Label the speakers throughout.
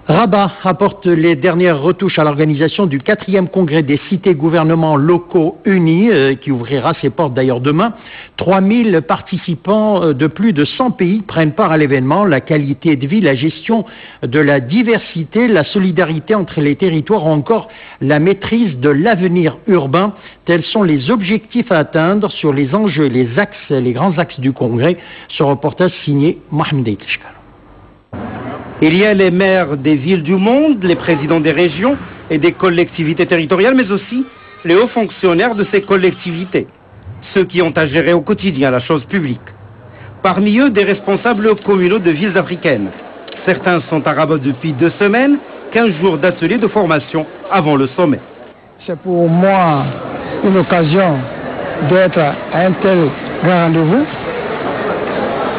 Speaker 1: Rabat apporte les dernières retouches à l'organisation du 4e congrès des cités gouvernements locaux unis, qui ouvrira ses portes d'ailleurs demain. 3000 participants de plus de 100 pays prennent part à l'événement. La qualité de vie, la gestion de la diversité, la solidarité entre les territoires ou encore la maîtrise de l'avenir urbain. Tels sont les objectifs à atteindre sur les enjeux, les grands axes du congrès. Ce reportage signé Mohamed Aïtishkar.
Speaker 2: Il y a les maires des villes du monde, les présidents des régions et des collectivités territoriales, mais aussi les hauts fonctionnaires de ces collectivités, ceux qui ont à gérer au quotidien la chose publique. Parmi eux, des responsables communaux de villes africaines. Certains sont à Rabat depuis 2 semaines, 15 jours d'ateliers de formation avant le sommet.
Speaker 3: C'est pour moi une occasion d'être à un tel grand rendez-vous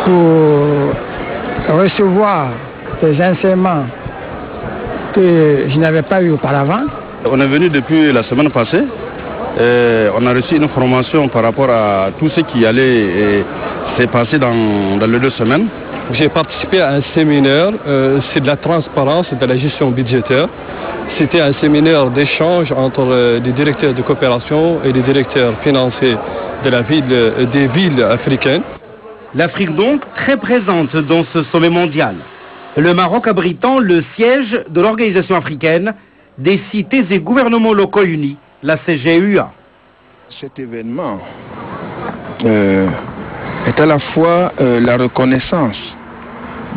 Speaker 3: pour recevoir des enseignements que je n'avais pas eu auparavant.
Speaker 4: On est venu depuis la semaine passée. On a reçu une formation par rapport à tout ce qui allait s'est passé dans les 2 semaines.
Speaker 5: J'ai participé à un séminaire, c'est de la transparence et de la gestion budgétaire. C'était un séminaire d'échange entre des directeurs de coopération et des directeurs financiers des villes africaines.
Speaker 2: L'Afrique donc très présente dans ce sommet mondial. Le Maroc abritant le siège de l'Organisation africaine des cités et gouvernements locaux unis, la CGUA.
Speaker 6: Cet événement est à la fois la reconnaissance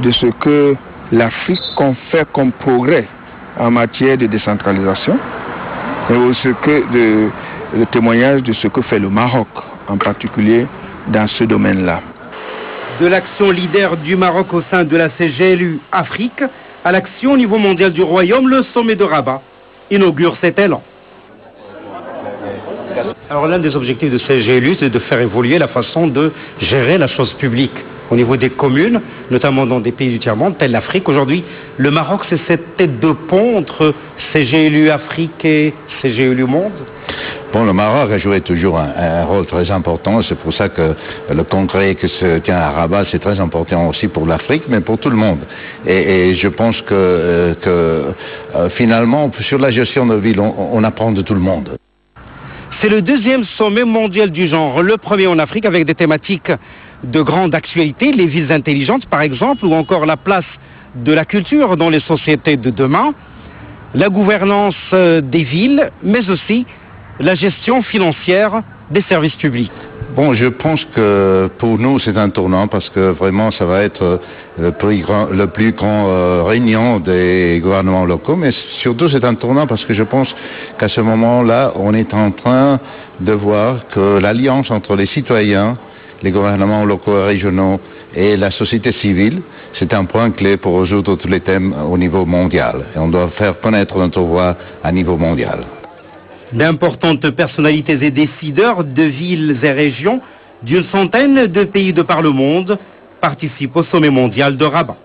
Speaker 6: de ce que l'Afrique fait comme progrès en matière de décentralisation, et aussi le témoignage de ce que fait le Maroc, en particulier dans ce domaine-là.
Speaker 2: De l'action leader du Maroc au sein de la CGLU Afrique à l'action au niveau mondial du Royaume, le sommet de Rabat inaugure cet élan. Alors l'un des objectifs de CGLU, c'est de faire évoluer la façon de gérer la chose publique au niveau des communes, notamment dans des pays du tiers-monde, tels l'Afrique. Aujourd'hui, le Maroc, c'est cette tête de pont entre CGLU Afrique et CGLU Monde.
Speaker 7: Bon, le Maroc a joué toujours un rôle très important. C'est pour ça que le congrès qui se tient à Rabat, c'est très important aussi pour l'Afrique, mais pour tout le monde. Et je pense que finalement, sur la gestion de ville, on apprend de tout le monde.
Speaker 2: C'est le 2e sommet mondial du genre, le premier en Afrique avec des thématiques de grande actualité, les villes intelligentes par exemple, ou encore la place de la culture dans les sociétés de demain, la gouvernance des villes, mais aussi la gestion financière des services publics.
Speaker 7: Bon, je pense que pour nous c'est un tournant parce que vraiment ça va être le plus grand réunion des gouvernements locaux, mais surtout c'est un tournant parce que je pense qu'à ce moment-là on est en train de voir que l'alliance entre les citoyens, les gouvernements locaux et régionaux et la société civile, c'est un point clé pour résoudre tous les thèmes au niveau mondial. Et on doit faire connaître notre voix à niveau mondial.
Speaker 2: D'importantes personnalités et décideurs de villes et régions d'une centaine de pays de par le monde participent au sommet mondial de Rabat.